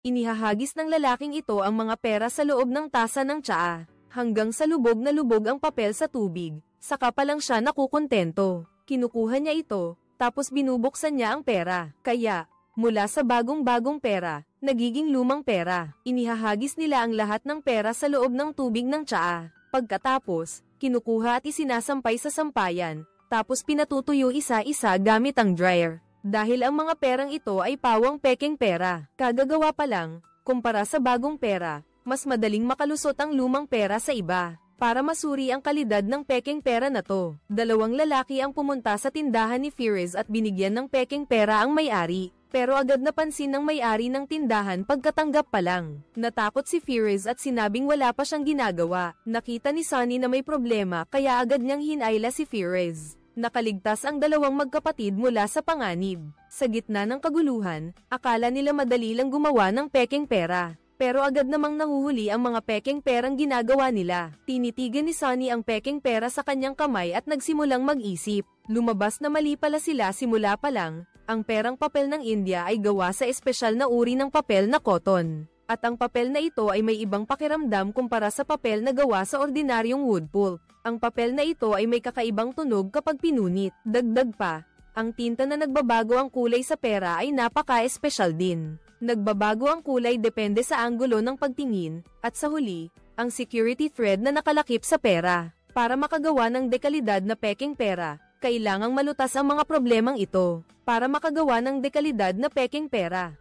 Inihahagis ng lalaking ito ang mga pera sa loob ng tasa ng tsaa, hanggang sa lubog na lubog ang papel sa tubig, saka pa lang siya nakukontento. Kinukuha niya ito, tapos binubuksan niya ang pera. Kaya, mula sa bagong-bagong pera, nagiging lumang pera. Inihahagis nila ang lahat ng pera sa loob ng tubig ng tsaa. Pagkatapos, kinukuha at isinasampay sa sampayan, tapos pinatutuyo isa-isa gamit ang dryer. Dahil ang mga perang ito ay pawang pekeng pera. Kagagawa pa lang, kumpara sa bagong pera, mas madaling makalusot ang lumang pera sa iba. Para masuri ang kalidad ng pekeng pera na to, dalawang lalaki ang pumunta sa tindahan ni Firis at binigyan ng pekeng pera ang may-ari. Pero agad napansin ng may-ari ng tindahan pagkatanggap pa lang. Natakot si Firis at sinabing wala pa siyang ginagawa. Nakita ni Sunny na may problema kaya agad niyang hinayla si Firis. Nakaligtas ang dalawang magkapatid mula sa panganib. Sa gitna ng kaguluhan, akala nila madali lang gumawa ng pekeng pera. Pero agad namang nahuhuli ang mga pekeng perang ginagawa nila. Tinitigan ni Sunny ang pekeng pera sa kanyang kamay at nagsimulang mag-isip. Lumabas na mali pala sila simula pa lang. Ang perang papel ng India ay gawa sa espesyal na uri ng papel na cotton. At ang papel na ito ay may ibang pakiramdam kumpara sa papel na gawa sa ordinaryong wood pulp. Ang papel na ito ay may kakaibang tunog kapag pinunit. Dagdag pa, ang tinta na nagbabago ang kulay sa pera ay napaka-espesyal din. Nagbabago ang kulay depende sa anggulo ng pagtingin, at sa huli, ang security thread na nakalakip sa pera. Para makagawa ng dekalidad na pekeng pera, kailangang malutas ang mga problemang ito. Para makagawa ng dekalidad na pekeng pera,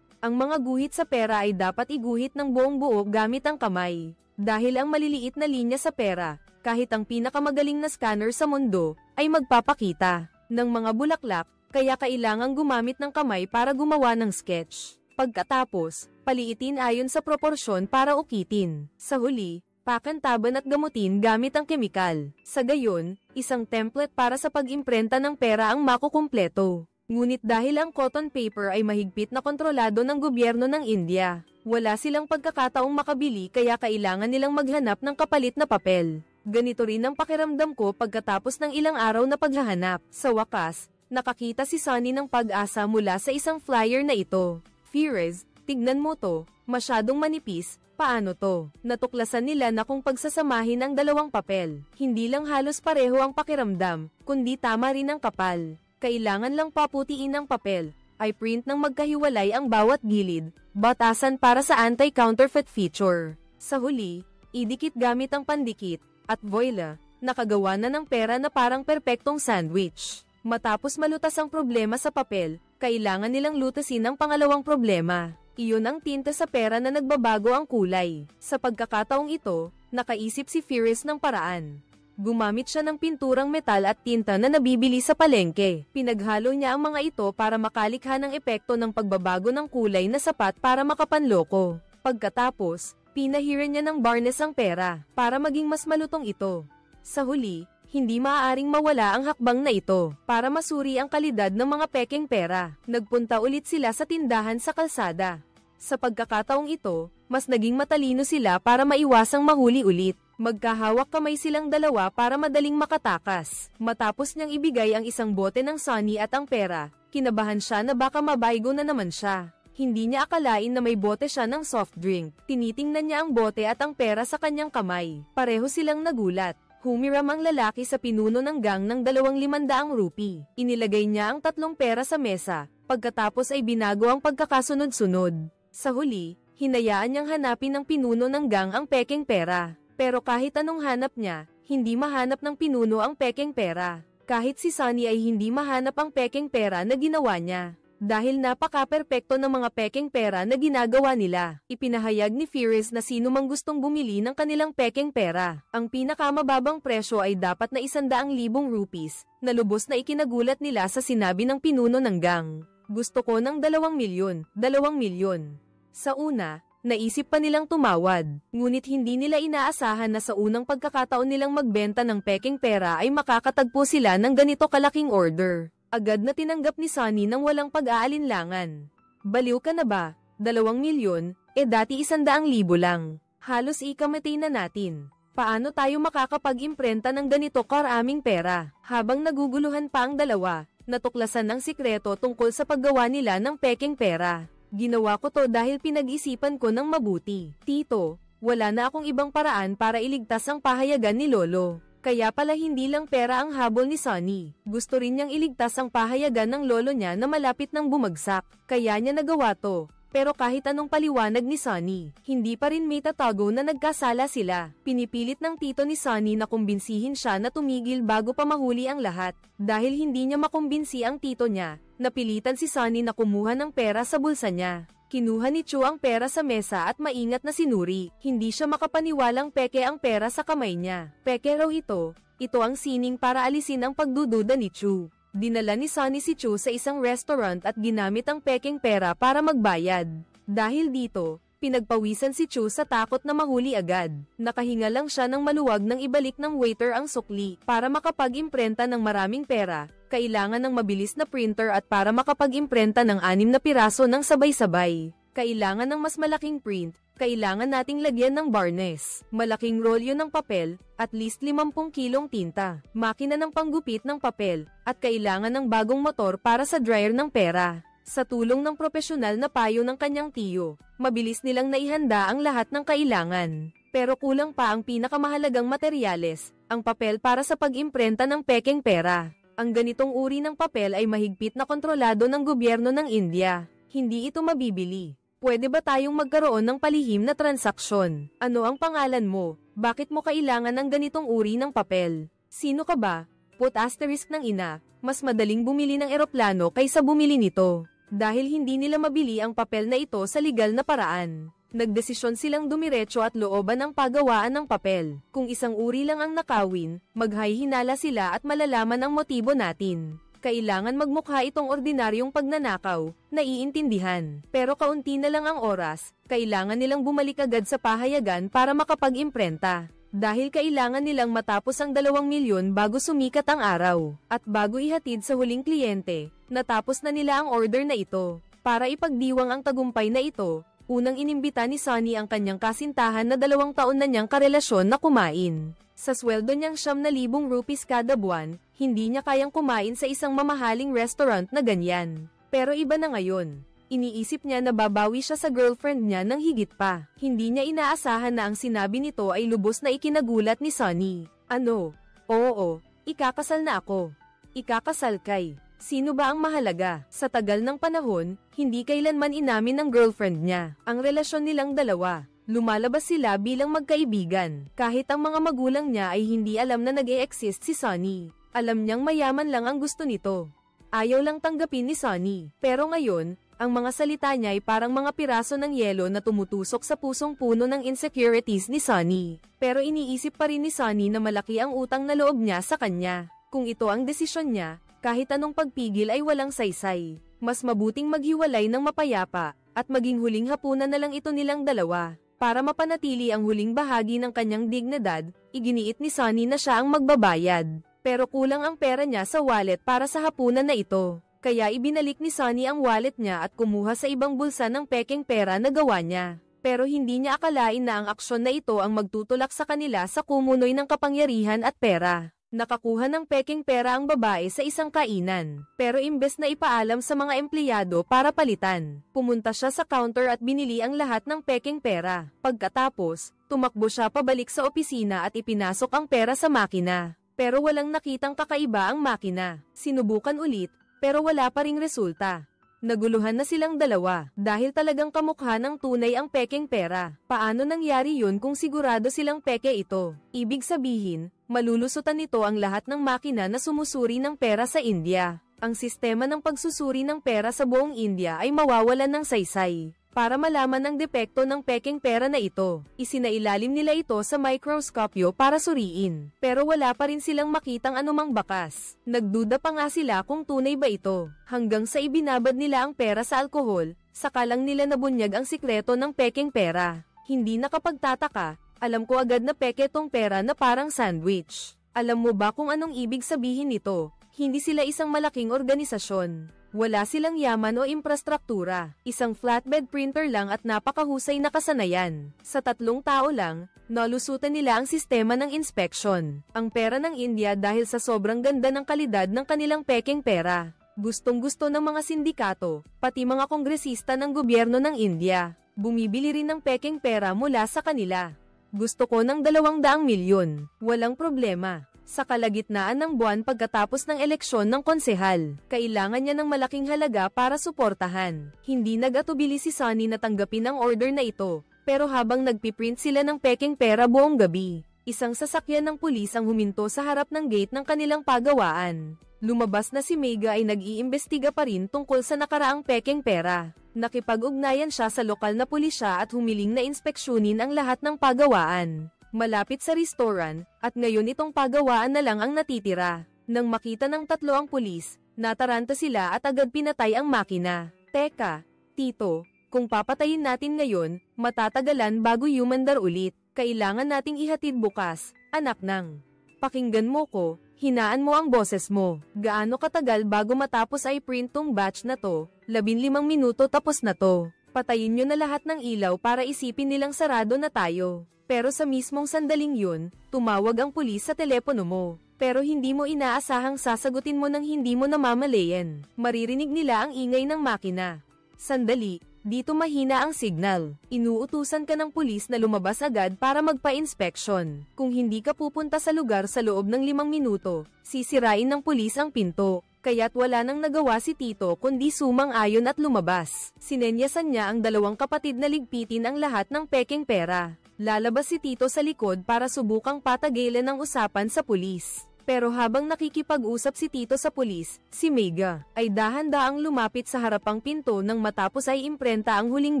ang mga guhit sa pera ay dapat iguhit ng buong buo gamit ang kamay. Dahil ang maliliit na linya sa pera, kahit ang pinakamagaling na scanner sa mundo, ay magpapakita ng mga bulaklak, kaya kailangang gumamit ng kamay para gumawa ng sketch. Pagkatapos, paliitin ayon sa proporsyon para ukitin. Sa huli, pakantaban at gamutin gamit ang kemikal. Sa gayon, isang template para sa pag-imprenta ng pera ang makukumpleto. Ngunit dahil ang cotton paper ay mahigpit na kontrolado ng gobyerno ng India, wala silang pagkakataong makabili kaya kailangan nilang maghanap ng kapalit na papel. Ganito rin ang pakiramdam ko pagkatapos ng ilang araw na paghahanap. Sa wakas, nakakita si Sunny ng pag-asa mula sa isang flyer na ito. Firis, tignan mo to, masyadong manipis, paano to? Natuklasan nila na kung pagsasamahin ang dalawang papel, hindi lang halos pareho ang pakiramdam, kundi tama rin ang kapal. Kailangan lang paputiin ang papel, ay print ng magkahiwalay ang bawat gilid, batasan para sa anti-counterfeit feature. Sa huli, idikit gamit ang pandikit, at voila, nakagawa na ng pera na parang perpektong sandwich. Matapos malutas ang problema sa papel, kailangan nilang lutasin ang pangalawang problema. Iyon ang tinta sa pera na nagbabago ang kulay. Sa pagkakataong ito, nakaisip si Firis ng paraan. Gumamit siya ng pinturang metal at tinta na nabibili sa palengke. Pinaghalo niya ang mga ito para makalikha ng epekto ng pagbabago ng kulay na sapat para makapanloko. Pagkatapos, pinahiran niya ng varnish ang pera para maging mas malutong ito. Sa huli, hindi maaaring mawala ang hakbang na ito. Para masuri ang kalidad ng mga pekeng pera, nagpunta ulit sila sa tindahan sa kalsada. Sa pagkakataong ito, mas naging matalino sila para maiwasang mahuli ulit. Magkahawak kamay silang dalawa para madaling makatakas. Matapos niyang ibigay ang isang bote ng Sunny at ang pera, kinabahan siya na baka mabaygo na naman siya. Hindi niya akalain na may bote siya ng soft drink. Tinitingnan niya ang bote at ang pera sa kanyang kamay. Pareho silang nagulat. Humiram ang lalaki sa pinuno ng gang ng 2,500 rupee. Inilagay niya ang 3 pera sa mesa, pagkatapos ay binago ang pagkakasunod-sunod. Sa huli, hinayaan niyang hanapin ng pinuno ng gang ang pekeng pera. Pero kahit anong hanap niya, hindi mahanap ng pinuno ang pekeng pera. Kahit si Sunny ay hindi mahanap ang pekeng pera na ginawa niya. Dahil napaka-perpekto ng mga pekeng pera na ginagawa nila, ipinahayag ni Firis na sino mang gustong bumili ng kanilang pekeng pera. Ang pinakamababang presyo ay dapat na 100,000 rupees, na lubos na ikinagulat nila sa sinabi ng pinuno ng gang. Gusto ko ng 2 milyon, 2 milyon. Sa una, naisip pa nilang tumawad, ngunit hindi nila inaasahan na sa unang pagkakataon nilang magbenta ng pekeng pera ay makakatagpo sila ng ganito kalaking order. Agad na tinanggap ni Sunny nang walang pag-aalinlangan. Baliw ka na ba? 2 milyon, dati 100,000 lang. Halos ikamatay na natin. Paano tayo makakapag-imprenta ng ganito karaming pera? Habang naguguluhan pa ang dalawa, natuklasan ng sikreto tungkol sa paggawa nila ng pekeng pera. Ginawa ko to dahil pinag-isipan ko ng mabuti. Tito, wala na akong ibang paraan para iligtas ang pahayagan ni Lolo. Kaya pala hindi lang pera ang habol ni Sonny. Gusto rin niyang iligtas ang pahayagan ng lolo niya na malapit nang bumagsak. Kaya niya nagawa to. Pero kahit anong paliwanag ni Sonny, hindi pa rin may tatago na nagkasala sila. Pinipilit ng tito ni Sonny na kumbinsihin siya na tumigil bago pa mahuli ang lahat. Dahil hindi niya makumbinsi ang tito niya, napilitan si Sonny na kumuha ng pera sa bulsa niya. Kinuha ni Chu ang pera sa mesa at maingat na sinuri. Hindi siya makapaniwalang peke ang pera sa kamay niya. Peke raw ito. Ito ang sining para alisin ang pagdududa ni Chu. Dinala ni Sonny si Chu sa isang restaurant at ginamit ang pekeng pera para magbayad. Dahil dito, pinagpawisan si Chu sa takot na mahuli agad. Nakahinga lang siya ng maluwag nang ibalik ng waiter ang sukli. Para makapag-imprenta ng maraming pera, kailangan ng mabilis na printer at para makapag-imprenta ng 6 na piraso ng sabay-sabay. Kailangan ng mas malaking print, kailangan nating lagyan ng varnish, malaking rolyo ng papel, at least 50 kilong tinta, makina ng panggupit ng papel, at kailangan ng bagong motor para sa dryer ng pera. Sa tulong ng propesyonal na payo ng kanyang tiyo, mabilis nilang naihanda ang lahat ng kailangan. Pero kulang pa ang pinakamahalagang materyales, ang papel para sa pag-imprenta ng pekeng pera. Ang ganitong uri ng papel ay mahigpit na kontrolado ng gobyerno ng India. Hindi ito mabibili. Pwede ba tayong magkaroon ng palihim na transaksyon? Ano ang pangalan mo? Bakit mo kailangan ng ganitong uri ng papel? Sino ka ba? Put asterisk ng ina, mas madaling bumili ng eroplano kaysa bumili nito. Dahil hindi nila mabili ang papel na ito sa legal na paraan. Nagdesisyon silang dumiretso at looban ang pagawaan ng papel. Kung isang uri lang ang nakawin, maghay-hinala sila at malalaman ang motibo natin. Kailangan magmukha itong ordinaryong pagnanakaw, naiintindihan. Pero kaunti na lang ang oras, kailangan nilang bumalik agad sa pahayagan para makapag-imprenta. Dahil kailangan nilang matapos ang 2 milyon bago sumikat ang araw. At bago ihatid sa huling kliyente, natapos na nila ang order na ito. Para ipagdiwang ang tagumpay na ito, unang inimbita ni Sonny ang kanyang kasintahan na 2 taon na niyang karelasyon na kumain. Sa sweldo niyang 9,000 rupees kada buwan, hindi niya kayang kumain sa isang mamahaling restaurant na ganyan. Pero iba na ngayon. Iniisip niya na babawi siya sa girlfriend niya ng higit pa. Hindi niya inaasahan na ang sinabi nito ay lubos na ikinagulat ni Sonny. Ano? Oo, ikakasal na ako. Ikakasal kay. Sino ba ang mahalaga? Sa tagal ng panahon, hindi kailanman inamin ng girlfriend niya ang relasyon nilang dalawa. Lumalabas sila bilang magkaibigan. Kahit ang mga magulang niya ay hindi alam na nag-e-exist si Sonny. Alam niyang mayaman lang ang gusto nito. Ayaw lang tanggapin ni Sonny. Pero ngayon, ang mga salita niya ay parang mga piraso ng yelo na tumutusok sa pusong puno ng insecurities ni Sonny. Pero iniisip pa rin ni Sonny na malaki ang utang na loob niya sa kanya. Kung ito ang desisyon niya, kahit anong pagpigil ay walang saysay. Mas mabuting maghiwalay ng mapayapa, at maging huling hapunan na lang ito nilang dalawa. Para mapanatili ang huling bahagi ng kanyang dignidad, iginiit ni Sonny na siya ang magbabayad. Pero kulang ang pera niya sa wallet para sa hapunan na ito. Kaya ibinalik ni Sonny ang wallet niya at kumuha sa ibang bulsa ng pekeng pera na gawa niya. Pero hindi niya akalain na ang aksyon na ito ang magtutulak sa kanila sa kumunoy ng kapangyarihan at pera. Nakakuha ng pekeng pera ang babae sa isang kainan. Pero imbes na ipaalam sa mga empleyado para palitan, pumunta siya sa counter at binili ang lahat ng pekeng pera. Pagkatapos, tumakbo siya pabalik sa opisina at ipinasok ang pera sa makina. Pero walang nakitang kakaiba ang makina. Sinubukan ulit, pero wala pa ring resulta. Naguluhan na silang dalawa, dahil talagang kamukha ng tunay ang pekeng pera. Paano nangyari yun kung sigurado silang peke ito? Ibig sabihin, malulusutan nito ang lahat ng makina na sumusuri ng pera sa India. Ang sistema ng pagsusuri ng pera sa buong India ay mawawalan ng saysay. Para malaman ang depekto ng pekeng pera na ito, isinailalim nila ito sa mikroskopyo para suriin. Pero wala pa rin silang makitang anumang bakas. Nagduda pa nga sila kung tunay ba ito. Hanggang sa ibinabad nila ang pera sa alkohol, saka lang nila nabunyag ang sikreto ng pekeng pera. Hindi nakapagtataka, alam ko agad na peke tong pera na parang sandwich. Alam mo ba kung anong ibig sabihin nito? Hindi sila isang malaking organisasyon. Wala silang yaman o infrastruktura, isang flatbed printer lang at napakahusay na kasanayan. Sa 3 tao lang, nalusutan nila ang sistema ng inspection. Ang pera ng India dahil sa sobrang ganda ng kalidad ng kanilang pekeng pera. Gustong-gusto ng mga sindikato, pati mga kongresista ng gobyerno ng India. Bumibili rin ng pekeng pera mula sa kanila. Gusto ko ng 200 milyon. Walang problema. Sa kalagitnaan ng buwan pagkatapos ng eleksyon ng konsehal, kailangan niya ng malaking halaga para suportahan. Hindi nag-atubili si Sunny na tanggapin ang order na ito, pero habang nagpiprint sila ng pekeng pera buong gabi, isang sasakyan ng pulis ang huminto sa harap ng gate ng kanilang pagawaan. Lumabas na si Mega ay nag-iimbestiga pa rin tungkol sa nakaraang pekeng pera. Nakipag-ugnayan siya sa lokal na pulisya at humiling na inspeksyonin ang lahat ng pagawaan. Malapit sa restaurant, at ngayon itong pagawaan na lang ang natitira. Nang makita ng tatlo ang pulis, nataranta sila at agad pinatay ang makina. Teka, Tito, kung papatayin natin ngayon, matatagalan bago humandar ulit. Kailangan nating ihatid bukas, anak nang. Pakinggan mo ko, hinaan mo ang boses mo. Gaano katagal bago matapos ay print tong batch na to? 15 minuto tapos na to. Patayin nyo na lahat ng ilaw para isipin nilang sarado na tayo. Pero sa mismong sandaling yun, tumawag ang pulis sa telepono mo. Pero hindi mo inaasahang sasagutin mo nang hindi mo namamalayan. Maririnig nila ang ingay ng makina. Sandali, dito mahina ang signal. Inuutusan ka ng pulis na lumabas agad para magpa-inspeksyon. Kung hindi ka pupunta sa lugar sa loob ng 5 minuto, sisirain ng pulis ang pinto. Kaya't wala nang nagawa si Tito kundi sumang-ayon at lumabas. Sinenyasan niya ang dalawang kapatid na ligpitin ang lahat ng pekeng pera. Lalabas si Tito sa likod para subukang patagilan ang usapan sa pulis. Pero habang nakikipag-usap si Tito sa pulis, si Mega ay dahan-daang lumapit sa harapang pinto nang matapos ay imprenta ang huling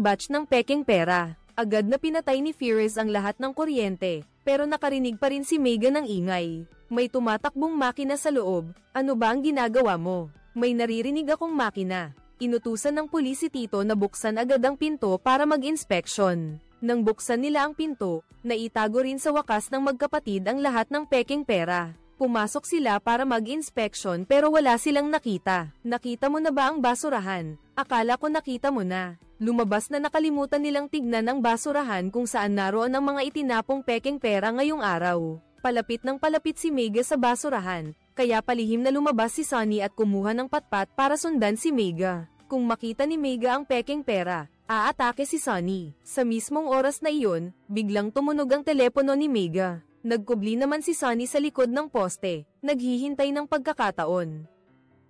batch ng pekeng pera. Agad na pinatay ni Fierce ang lahat ng kuryente, pero nakarinig pa rin si Mega ng ingay. May tumatakbong makina sa loob. Ano ba ang ginagawa mo? May naririnig akong makina. Inutusan ng pulis si Tito na buksan agad ang pinto para mag-inspeksyon. Nang buksan nila ang pinto, naitago rin sa wakas ng magkapatid ang lahat ng pekeng pera. Pumasok sila para mag-inspeksyon pero wala silang nakita. Nakita mo na ba ang basurahan? Akala ko nakita mo na. Lumabas na nakalimutan nilang tignan ang basurahan kung saan naroon ang mga itinapong pekeng pera ngayong araw. Palapit ng palapit si Mega sa basurahan, kaya palihim na lumabas si Sunny at kumuha ng patpat para sundan si Mega. Kung makita ni Mega ang pekeng pera, aatake si Sunny. Sa mismong oras na iyon, biglang tumunog ang telepono ni Mega. Nagkubli naman si Sunny sa likod ng poste, naghihintay ng pagkakataon.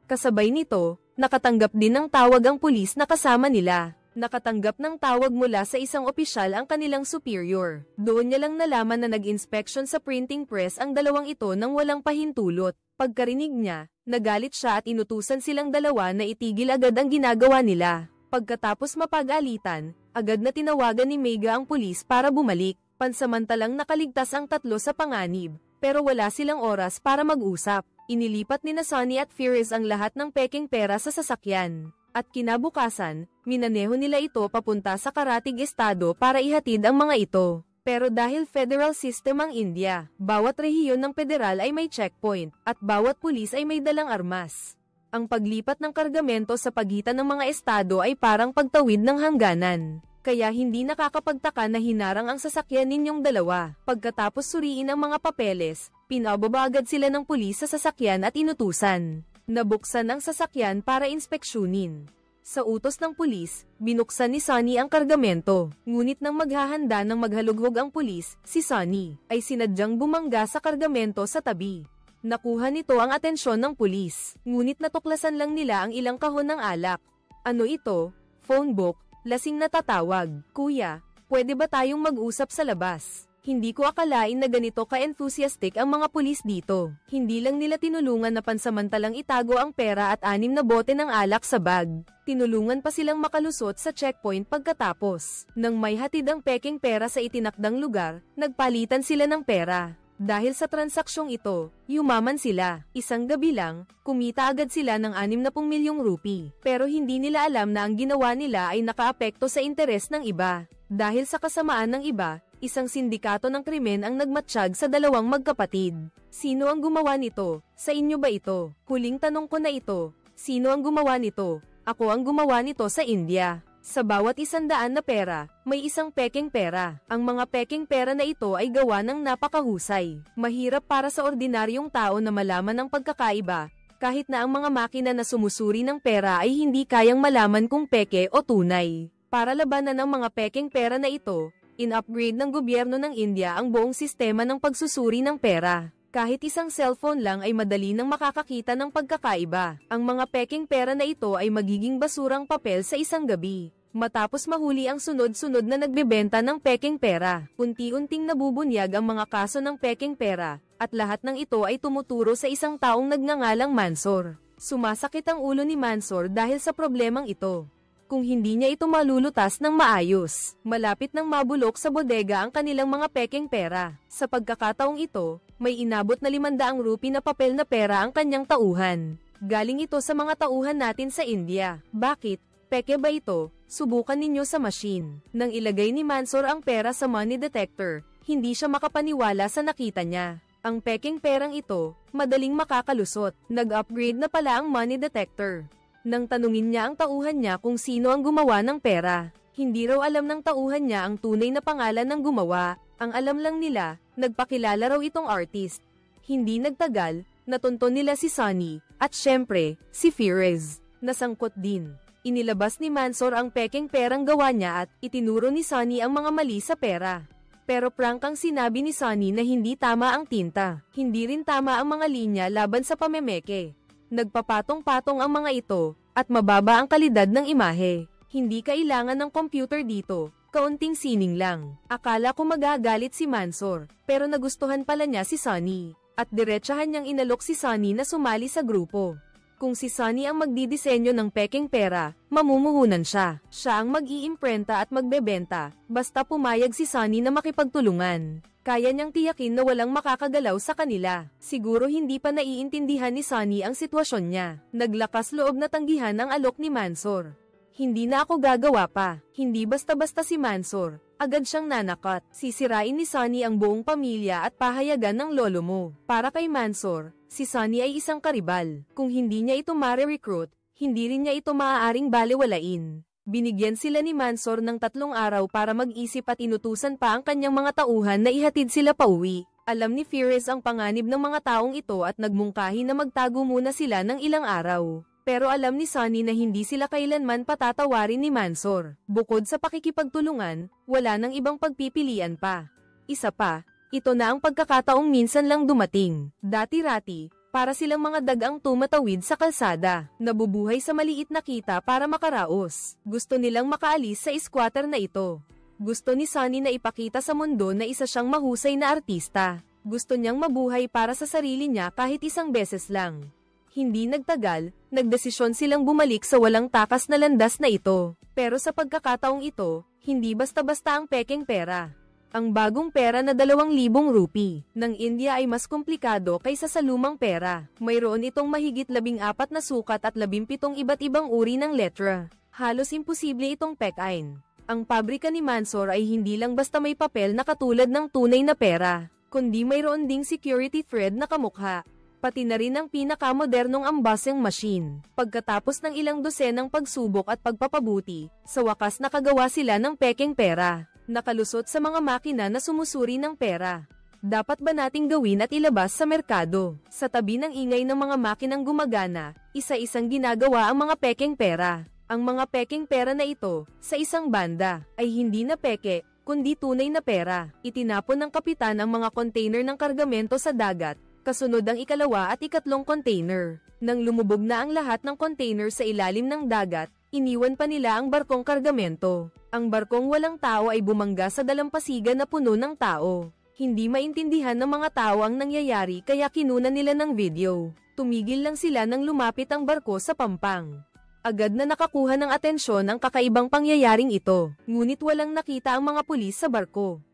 Kasabay nito, nakatanggap din ng tawag ang pulis na kasama nila. Nakatanggap ng tawag mula sa isang opisyal ang kanilang superior. Doon niya lang nalaman na nag-inspection sa printing press ang dalawang ito nang walang pahintulot. Pagkarinig niya, nagalit siya at inutusan silang dalawa na itigil agad ang ginagawa nila. Pagkatapos mapag-alitan, agad na tinawagan ni Mega ang pulis para bumalik. Pansamantalang nakaligtas ang tatlo sa panganib, pero wala silang oras para mag-usap. Inilipat ni Sunny at Fierce ang lahat ng pekeng pera sa sasakyan. At kinabukasan, minaneho nila ito papunta sa Karatig Estado para ihatid ang mga ito. Pero dahil federal system ang India, bawat rehiyon ng federal ay may checkpoint, at bawat pulis ay may dalang armas. Ang paglipat ng kargamento sa pagitan ng mga estado ay parang pagtawid ng hangganan. Kaya hindi nakakapagtaka na hinarang ang sasakyan ninyong dalawa. Pagkatapos suriin ang mga papeles, pinababa agad sila ng pulis sa sasakyan at inutusan. Nabuksan ang sasakyan para inspeksyonin. Sa utos ng pulis, binuksan ni Sunny ang kargamento. Ngunit nang maghahanda ng maghalughog ang pulis, si Sunny ay sinadyang bumangga sa kargamento sa tabi. Nakuha nito ang atensyon ng pulis. Ngunit natuklasan lang nila ang ilang kahon ng alak. Ano ito? Phone book. Lasing na tatawag. Kuya, pwede ba tayong mag-usap sa labas? Hindi ko akalain na ganito ka-enthusiastic ang mga pulis dito. Hindi lang nila tinulungan na pansamantalang itago ang pera at 6 na bote ng alak sa bag. Tinulungan pa silang makalusot sa checkpoint pagkatapos. Nang may hatid ang pekeng pera sa itinakdang lugar, nagpalitan sila ng pera. Dahil sa transaksyong ito, yumaman sila. Isang gabi lang, kumita agad sila ng 60 milyong rupee. Pero hindi nila alam na ang ginawa nila ay nakaapekto sa interes ng iba. Dahil sa kasamaan ng iba, isang sindikato ng krimen ang nagmatsyag sa dalawang magkapatid. Sino ang gumawa nito? Sa inyo ba ito? Huling tanong ko na ito. Sino ang gumawa nito? Ako ang gumawa nito sa India. Sa bawat 100 na pera, may isang pekeng pera. Ang mga pekeng pera na ito ay gawa ng napakahusay. Mahirap para sa ordinaryong tao na malaman ang pagkakaiba, Kahit na ang mga makina na sumusuri ng pera ay hindi kayang malaman kung peke o tunay. Para labanan ang mga pekeng pera na ito, in-upgrade ng gobyerno ng India ang buong sistema ng pagsusuri ng pera. Kahit isang cellphone lang ay madali nang makakakita ng pagkakaiba. Ang mga pekeng pera na ito ay magiging basurang papel sa isang gabi. Matapos mahuli ang sunod-sunod na nagbebenta ng pekeng pera, unti-unting nabubunyag ang mga kaso ng pekeng pera, at lahat ng ito ay tumuturo sa isang taong nagngangalang Mansor. Sumasakit ang ulo ni Mansor dahil sa problemang ito. Kung hindi niya ito malulutas ng maayos, malapit nang mabulok sa bodega ang kanilang mga pekeng pera. Sa pagkakataong ito, may inabot na 500 rupi na papel na pera ang kanyang tauhan. Galing ito sa mga tauhan natin sa India. Bakit? Peke ba ito? Subukan ninyo sa machine. Nang ilagay ni Mansor ang pera sa money detector, hindi siya makapaniwala sa nakita niya. Ang pekeng perang ito, madaling makakalusot. Nag-upgrade na pala ang money detector. Nang tanungin niya ang tauhan niya kung sino ang gumawa ng pera, hindi raw alam ng tauhan niya ang tunay na pangalan ng gumawa. Ang alam lang nila, nagpakilala raw itong artist. Hindi nagtagal, natunton nila si Sunny, at syempre, si Firez. Nasangkot din. Inilabas ni Mansor ang pekeng perang gawa niya at itinuro ni Sunny ang mga mali sa pera. Pero prangkang sinabi ni Sunny na hindi tama ang tinta. Hindi rin tama ang mga linya laban sa pamemeke. Nagpapatong-patong ang mga ito, at mababa ang kalidad ng imahe. Hindi kailangan ng computer dito, kaunting sining lang. Akala ko magagalit si Mansor, pero nagustuhan pala niya si Sunny. At diretsahan niyang inalok si Sunny na sumali sa grupo. Kung si Sunny ang magdidisenyo ng pekeng pera, mamumuhunan siya. Siya ang mag-iimprenta at magbebenta, basta pumayag si Sunny na makipagtulungan. Kaya niyang tiyakin na walang makakagalaw sa kanila. Siguro hindi pa naiintindihan ni Sunny ang sitwasyon niya. Naglakas loob na tanggihan ang alok ni Mansor. Hindi na ako gagawa pa. Hindi basta-basta si Mansor. Agad siyang nanakot. Sisirain ni Sunny ang buong pamilya at pahayagan ng lolo mo. Para kay Mansor, si Sunny ay isang karibal. Kung hindi niya ito ma-recruit, hindi rin niya ito maaaring balewalain. Binigyan sila ni Mansor ng 3 araw para mag-isip at inutusan pa ang kanyang mga tauhan na ihatid sila pauwi. Alam ni Firez ang panganib ng mga taong ito at nagmungkahi na magtago muna sila ng ilang araw. Pero alam ni Sunny na hindi sila kailanman patatawarin ni Mansor. Bukod sa pakikipagtulungan, wala nang ibang pagpipilian pa. Isa pa, ito na ang pagkakataong minsan lang dumating. Dati-rati, para silang mga dagang tumatawid sa kalsada, nabubuhay sa maliit na kita para makaraos. Gusto nilang makaalis sa squatter na ito. Gusto ni Sunny na ipakita sa mundo na isa siyang mahusay na artista. Gusto niyang mabuhay para sa sarili niya kahit isang beses lang. Hindi nagtagal, nagdesisyon silang bumalik sa walang takas na landas na ito. Pero sa pagkakataong ito, hindi basta-basta ang pekeng pera. Ang bagong pera na 2,000 rupi ng India ay mas komplikado kaysa sa lumang pera. Mayroon itong mahigit 14 na sukat at 17 iba't ibang uri ng letra. Halos imposible itong pekain. Ang pabrika ni Mansor ay hindi lang basta may papel na katulad ng tunay na pera, kundi mayroon ding security thread na kamukha. Pati na rin ang pinakamodernong embossing machine. Pagkatapos ng ilang dosenang pagsubok at pagpapabuti, sa wakas nakagawa sila ng pekeng pera. Nakalusot sa mga makina na sumusuri ng pera. Dapat ba nating gawin at ilabas sa merkado? Sa tabi ng ingay ng mga makinang gumagana, isa-isang ginagawa ang mga pekeng pera. Ang mga pekeng pera na ito, sa isang banda, ay hindi na peke, kundi tunay na pera. Itinapon ng kapitan ang mga container ng kargamento sa dagat. Kasunod ang ikalawa at ikatlong container. Nang lumubog na ang lahat ng container sa ilalim ng dagat, iniwan pa nila ang barkong kargamento. Ang barkong walang tao ay bumangga sa dalampasigan na puno ng tao. Hindi maintindihan ng mga tao ang nangyayari kaya kinunan nila ng video. Tumigil lang sila nang lumapit ang barko sa pampang. Agad na nakakuha ng atensyon ang kakaibang pangyayaring ito, ngunit walang nakita ang mga pulis sa barko.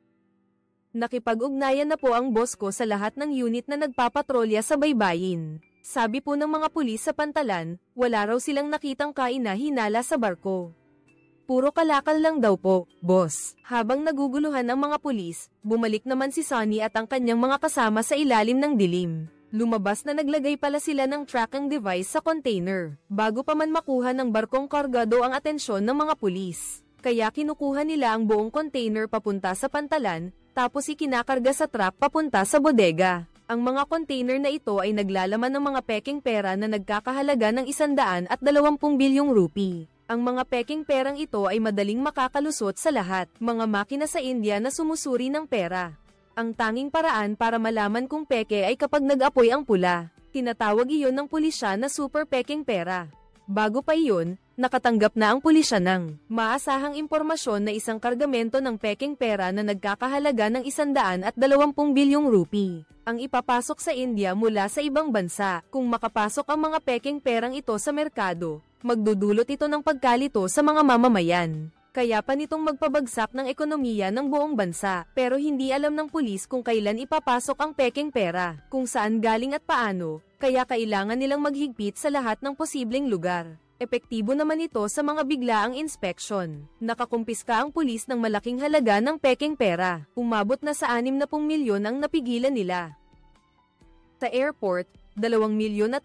Nakipag-ugnayan na po ang boss ko sa lahat ng unit na nagpapatrolya sa baybayin. Sabi po ng mga pulis sa pantalan, wala raw silang nakitang kaina-hinala sa barko. Puro kalakal lang daw po, boss. Habang naguguluhan ang mga pulis, bumalik naman si Sunny at ang kanyang mga kasama sa ilalim ng dilim. Lumabas na naglagay pala sila ng tracking device sa container, bago pa man makuha ng barkong kargado ang atensyon ng mga pulis. Kaya kinukuha nila ang buong container papunta sa pantalan, tapos ikinakarga sa truck papunta sa bodega. Ang mga container na ito ay naglalaman ng mga peking pera na nagkakahalaga ng 120 bilyong rupee. Ang mga peking perang ito ay madaling makakalusot sa lahat, mga makina sa India na sumusuri ng pera. Ang tanging paraan para malaman kung peke ay kapag nag-apoy ang pula. Tinatawag iyon ng pulisya na super peking pera. Bago pa iyon, nakatanggap na ang pulisya ng maasahang impormasyon na isang kargamento ng peking pera na nagkakahalaga ng 120 bilyong rupee ang ipapasok sa India mula sa ibang bansa. Kung makapasok ang mga peking perang ito sa merkado, magdudulot ito ng pagkalito sa mga mamamayan. Kaya pa nitong magpabagsak ng ekonomiya ng buong bansa, pero hindi alam ng pulis kung kailan ipapasok ang peking pera, kung saan galing at paano, kaya kailangan nilang maghigpit sa lahat ng posibleng lugar. Epektibo naman ito sa mga biglaang inspeksyon. Nakakumpiska ang pulis ng malaking halaga ng peking pera. Umabot na sa 60 milyon ang napigilan nila. Sa airport, 2,400,000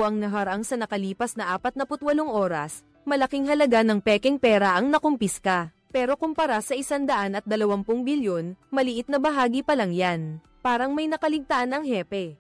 ang naharang sa nakalipas na 48 oras. Malaking halaga ng peking pera ang nakumpiska. Pero kumpara sa 120 bilyon, maliit na bahagi pa lang yan. Parang may nakaligtaan ang hepe.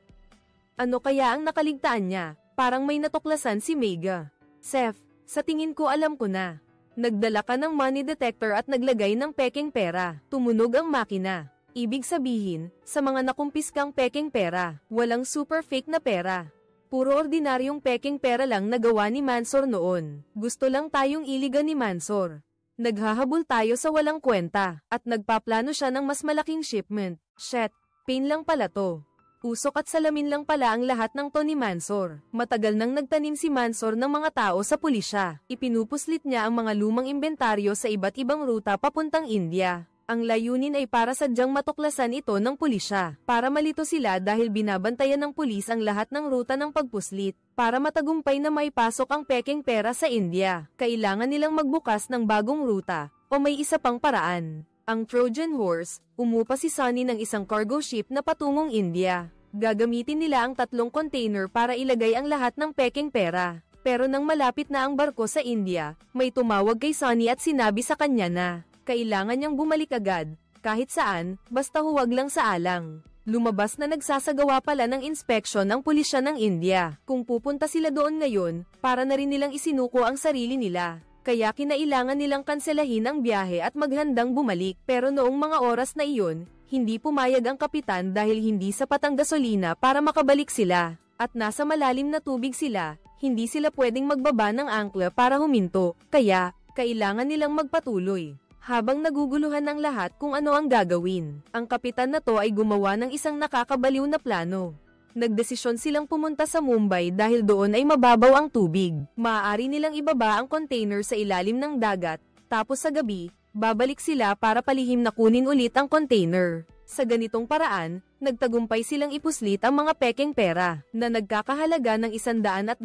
Ano kaya ang nakaligtaan niya? Parang may natuklasan si Mega. Seth, sa tingin ko alam ko na. Nagdala ka ng money detector at naglagay ng peking pera. Tumunog ang makina. Ibig sabihin, sa mga nakumpiskang peking pera, walang super fake na pera. Puro ordinaryong peking pera lang nagawa ni Mansor noon. Gusto lang tayong iligan ni Mansor. Naghahabol tayo sa walang kwenta, at nagpaplano siya ng mas malaking shipment. Shit, pain lang pala to. Usok at salamin lang pala ang lahat ng to ni Mansor. Matagal nang nagtanim si Mansor ng mga tao sa pulisya. Ipinupuslit niya ang mga lumang inventaryo sa iba't ibang ruta papuntang India. Ang layunin ay para sadyang matuklasan ito ng pulisya. Para malito sila dahil binabantayan ng pulis ang lahat ng ruta ng pagpuslit. Para matagumpay na may pasok ang peking pera sa India, kailangan nilang magbukas ng bagong ruta, o may isa pang paraan. Ang Trojan Horse, umupa si Sonny ng isang cargo ship na patungong India. Gagamitin nila ang 3 container para ilagay ang lahat ng peking pera. Pero nang malapit na ang barko sa India, may tumawag kay Sonny at sinabi sa kanya na kailangan niyang bumalik agad, kahit saan, basta huwag lang sa alang. Lumabas na nagsasagawa pala ng inspeksyon ang pulisya ng India. Kung pupunta sila doon ngayon, para na rin nilang isinuko ang sarili nila. Kaya kinailangan nilang kanselahin ang biyahe at maghandang bumalik. Pero noong mga oras na iyon, hindi pumayag ang kapitan dahil hindi sapat ang gasolina para makabalik sila. At nasa malalim na tubig sila, hindi sila pwedeng magbaba ng angkla para huminto. Kaya, kailangan nilang magpatuloy. Habang naguguluhan ang lahat kung ano ang gagawin, ang kapitan na to ay gumawa ng isang nakakabaliw na plano. Nagdesisyon silang pumunta sa Mumbai dahil doon ay mababaw ang tubig. Maaari nilang ibaba ang container sa ilalim ng dagat, tapos sa gabi, babalik sila para palihim na kunin ulit ang container. Sa ganitong paraan, nagtagumpay silang ipuslit ang mga peking pera, na nagkakahalaga ng 120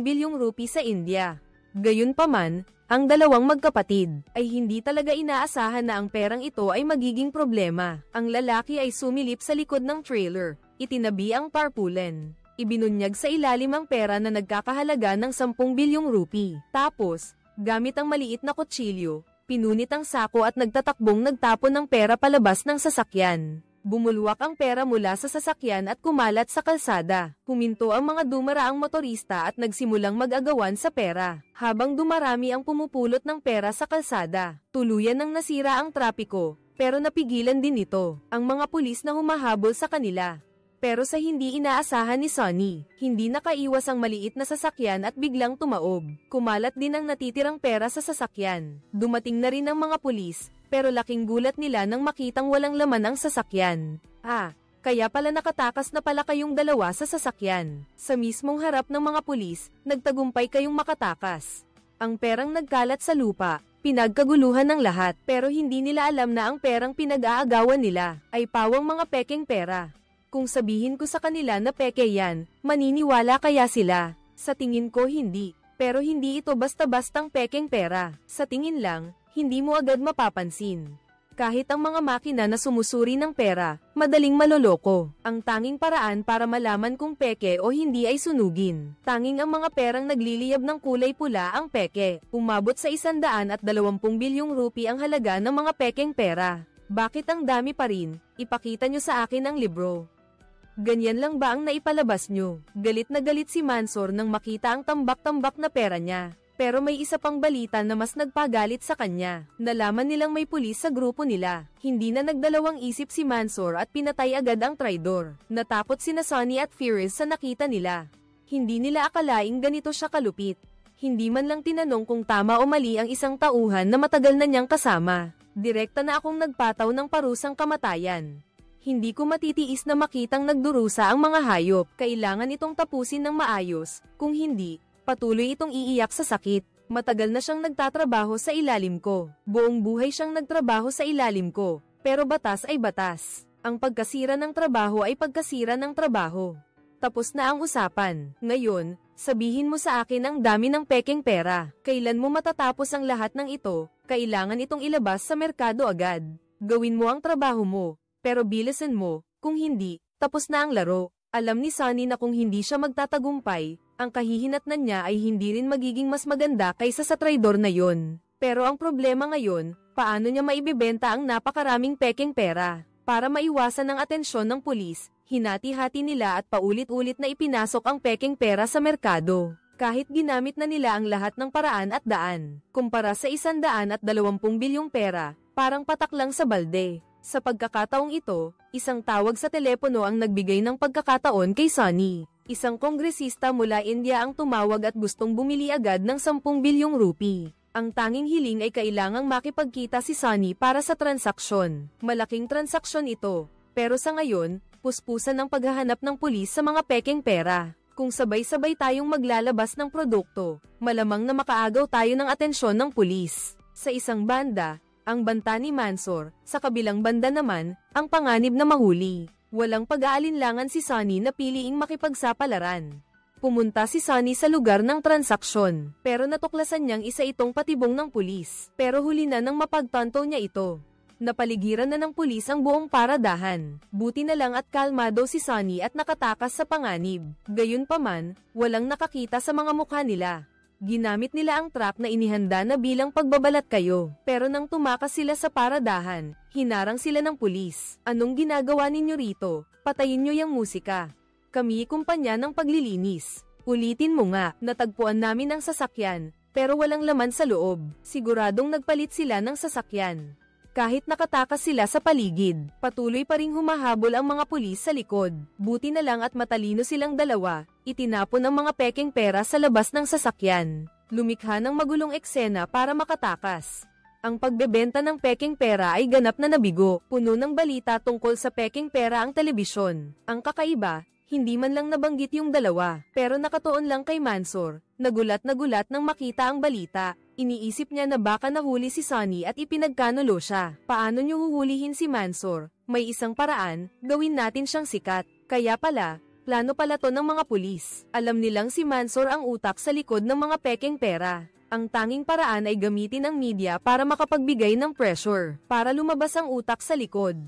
bilyong rupee sa India. Gayunpaman, ang dalawang magkapatid ay hindi talaga inaasahan na ang perang ito ay magiging problema. Ang lalaki ay sumilip sa likod ng trailer. Itinabi ang tarpaulin. Ibinunyag sa ilalim ang pera na nagkakahalaga ng 10 bilyong rupee. Tapos, gamit ang maliit na kutsilyo, pinunit ang sako at nagtatakbong nagtapon ng pera palabas ng sasakyan. Bumulwak ang pera mula sa sasakyan at kumalat sa kalsada. Huminto ang mga dumaraang motorista at nagsimulang mag-agawan sa pera. Habang dumarami ang pumupulot ng pera sa kalsada, tuluyan nang nasira ang trapiko, pero napigilan din ito ang mga pulis na humahabol sa kanila. Pero sa hindi inaasahan ni Sonny, hindi nakaiwas ang maliit na sasakyan at biglang tumaob. Kumalat din ang natitirang pera sa sasakyan. Dumating na rin ang mga pulis, pero laking gulat nila nang makitang walang laman ang sasakyan. Kaya pala nakatakas na pala kayong dalawa sa sasakyan. Sa mismong harap ng mga pulis, nagtagumpay kayong makatakas. Ang perang nagkalat sa lupa, pinagkaguluhan ng lahat, pero hindi nila alam na ang perang pinag-aagawan nila ay pawang mga peking pera. Kung sabihin ko sa kanila na peke yan, maniniwala kaya sila? Sa tingin ko hindi. Pero hindi ito basta-bastang peking pera. Sa tingin lang, hindi mo agad mapapansin. Kahit ang mga makina na sumusuri ng pera, madaling maloloko. Ang tanging paraan para malaman kung peke o hindi ay sunugin. Tanging ang mga perang nagliliyab ng kulay pula ang peke. Umabot sa 120 bilyong rupee ang halaga ng mga pekeng pera. Bakit ang dami pa rin? Ipakita nyo sa akin ang libro. Ganyan lang ba ang naipalabas nyo? Galit na galit si Mansor nang makita ang tambak-tambak na pera niya. Pero may isa pang balita na mas nagpagalit sa kanya. Nalaman nilang may pulis sa grupo nila. Hindi na nagdalawang isip si Mansor at pinatay agad ang traidor. Natakot sina Sonny at Firis sa nakita nila. Hindi nila akalaing ganito siya kalupit. Hindi man lang tinanong kung tama o mali ang isang tauhan na matagal na niyang kasama. Direkta na akong nagpataw ng parusang kamatayan. Hindi ko matitiis na makitang nagdurusa ang mga hayop. Kailangan itong tapusin ng maayos. Kung hindi, patuloy itong iiyak sa sakit. Matagal na siyang nagtatrabaho sa ilalim ko. Buong buhay siyang nagtrabaho sa ilalim ko. Pero batas ay batas. Ang pagkasira ng trabaho ay pagkasira ng trabaho. Tapos na ang usapan. Ngayon, sabihin mo sa akin ang dami ng pekeng pera. Kailan mo matatapos ang lahat ng ito? Kailangan itong ilabas sa merkado agad. Gawin mo ang trabaho mo. Pero bilisan mo, kung hindi, tapos na ang laro. Alam ni Sonny na kung hindi siya magtatagumpay, ang kahihinatnan niya ay hindi rin magiging mas maganda kaysa sa traidor na yon. Pero ang problema ngayon, paano niya maibibenta ang napakaraming pekeng pera? Para maiwasan ang atensyon ng pulis, hinati-hati nila at paulit-ulit na ipinasok ang pekeng pera sa merkado. Kahit ginamit na nila ang lahat ng paraan at daan, kumpara sa 120 bilyong pera, parang patak lang sa balde. Sa pagkakataong ito, isang tawag sa telepono ang nagbigay ng pagkakataon kay Sonny. Isang kongresista mula India ang tumawag at gustong bumili agad ng 10 bilyong rupee. Ang tanging hiling ay kailangang makipagkita si Sonny para sa transaksyon. Malaking transaksyon ito, pero sa ngayon, puspusan ang paghahanap ng pulis sa mga pekeng pera. Kung sabay-sabay tayong maglalabas ng produkto, malamang na makaagaw tayo ng atensyon ng pulis. Sa isang banda, ang banta ni Mansor, sa kabilang banda naman, ang panganib na mahuli. Walang pag-aalinlangan si Sonny na piliing makipagsapalaran. Pumunta si Sonny sa lugar ng transaksyon, pero natuklasan niyang isa itong patibong ng pulis. Pero huli na nang mapagtanto niya ito. Napaligiran na ng pulis ang buong paradahan. Buti na lang at kalmado si Sonny at nakatakas sa panganib. Gayunpaman, walang nakakita sa mga mukha nila. Ginamit nila ang trap na inihanda na bilang pagbabalat kayo. Pero nang tumakas sila sa paradahan, hinarang sila ng pulis. Anong ginagawa ninyo rito? Patayin nyo yung musika. Kami kumpanya ng paglilinis. Ulitin mo nga, natagpuan namin ang sasakyan, pero walang laman sa loob. Siguradong nagpalit sila ng sasakyan. Kahit nakatakas sila sa paligid, patuloy pa ring humahabol ang mga pulis sa likod. Buti na lang at matalino silang dalawa, itinapon ang mga pekeng pera sa labas ng sasakyan. Lumikha ng magulong eksena para makatakas. Ang pagbebenta ng pekeng pera ay ganap na nabigo. Puno ng balita tungkol sa pekeng pera ang telebisyon. Ang kakaiba, hindi man lang nabanggit yung dalawa, pero nakatuon lang kay Mansor. Nagulat nang makita ang balita. Iniisip niya na baka nahuli si Sonny at ipinagkanulo siya. Paano niyo huhulihin si Mansor? May isang paraan, gawin natin siyang sikat. Kaya pala, plano pala to ng mga pulis. Alam nilang si Mansor ang utak sa likod ng mga pekeng pera. Ang tanging paraan ay gamitin ang media para makapagbigay ng pressure, para lumabas ang utak sa likod.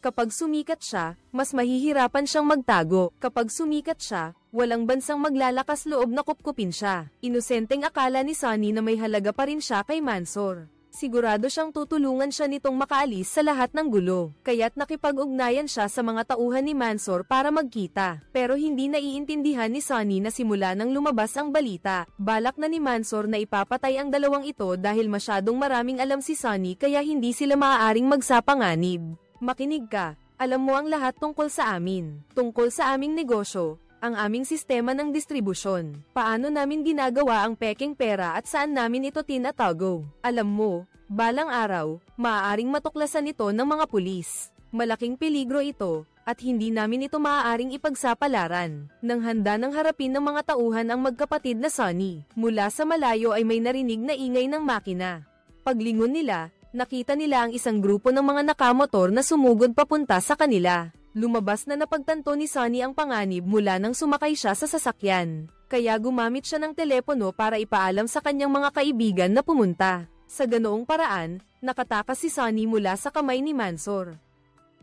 Kapag sumikat siya, mas mahihirapan siyang magtago. Kapag sumikat siya, walang bansang maglalakas loob na kupkupin siya. Inosenteng akala ni Sonny na may halaga pa rin siya kay Mansor. Sigurado siyang tutulungan siya nitong makaalis sa lahat ng gulo. Kaya't nakipag-ugnayan siya sa mga tauhan ni Mansor para magkita. Pero hindi naiintindihan ni Sonny na simula nang lumabas ang balita, balak na ni Mansor na ipapatay ang dalawang ito dahil masyadong maraming alam si Sonny kaya hindi sila maaaring magsapanganib. Makinig ka, alam mo ang lahat tungkol sa amin, tungkol sa aming negosyo, ang aming sistema ng distribusyon, paano namin ginagawa ang pekeng pera at saan namin ito tinatago. Alam mo, balang araw, maaaring matuklasan ito ng mga pulis. Malaking peligro ito, at hindi namin ito maaaring ipagsapalaran. Nang handa ng harapin ng mga tauhan ang magkapatid na Sonny, mula sa malayo ay may narinig na ingay ng makina. Paglingon nila, nakita nila ang isang grupo ng mga nakamotor na sumugod papunta sa kanila. Lumabas na napagtanto ni Sonny ang panganib mula nang sumakay siya sa sasakyan. Kaya gumamit siya ng telepono para ipaalam sa kanyang mga kaibigan na pumunta. Sa ganoong paraan, nakatakas si Sonny mula sa kamay ni Mansor.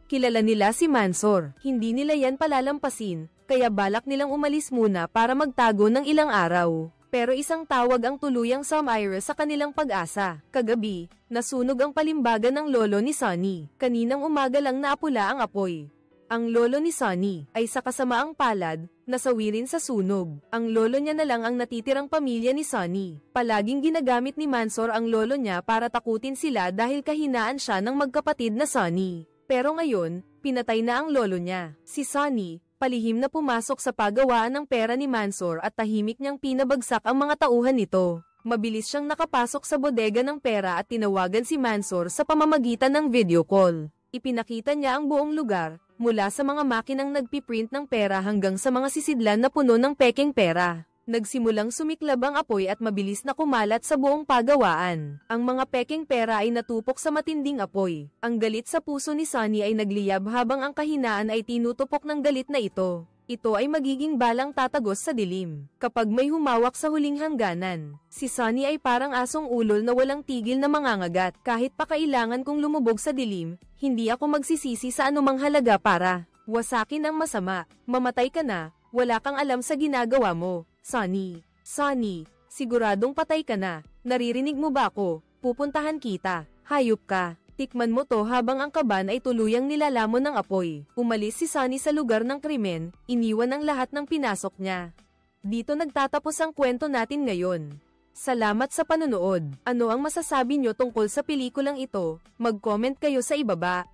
Kilala nila si Mansor, hindi nila yan palalampasin, kaya balak nilang umalis muna para magtago ng ilang araw. Pero isang tawag ang tuluyang sumire sa kanilang pag-asa. Kagabi, nasunog ang palimbagan ng lolo ni Sonny. Kaninang umaga lang naapula ang apoy. Ang lolo ni Sonny ay sa kasamaang palad, nasawi rin sa sunog. Ang lolo niya na lang ang natitirang pamilya ni Sonny. Palaging ginagamit ni Mansor ang lolo niya para takutin sila dahil kahinaan siya ng magkapatid na Sonny. Pero ngayon, pinatay na ang lolo niya. Si Sonny, palihim na pumasok sa paggawaan ng pera ni Mansor at tahimik niyang pinabagsak ang mga tauhan nito. Mabilis siyang nakapasok sa bodega ng pera at tinawagan si Mansor sa pamamagitan ng video call. Ipinakita niya ang buong lugar, mula sa mga makinang nagpiprint ng pera hanggang sa mga sisidlan na puno ng pekeng pera. Nagsimulang sumiklab ang apoy at mabilis na kumalat sa buong pagawaan. Ang mga pekeng pera ay natupok sa matinding apoy. Ang galit sa puso ni Sonny ay nagliyab habang ang kahinaan ay tinutupok ng galit na ito. Ito ay magiging balang tatagos sa dilim. Kapag may humawak sa huling hangganan, si Sonny ay parang asong ulol na walang tigil na mangangagat. Kahit pa kailangan kong lumubog sa dilim, hindi ako magsisisi sa anumang halaga para wasakin ang masama. Mamatay ka na, wala kang alam sa ginagawa mo, Sonny. Sonny, siguradong patay ka na. Naririnig mo ba ako? Pupuntahan kita. Hayop ka. Tikman mo to habang ang kaban ay tuluyang nilalamon ng apoy. Umalis si Sonny sa lugar ng krimen, iniwan ang lahat ng pinasok niya. Dito nagtatapos ang kwento natin ngayon. Salamat sa panonood. Ano ang masasabi nyo tungkol sa pelikulang ito? Mag-comment kayo sa ibaba.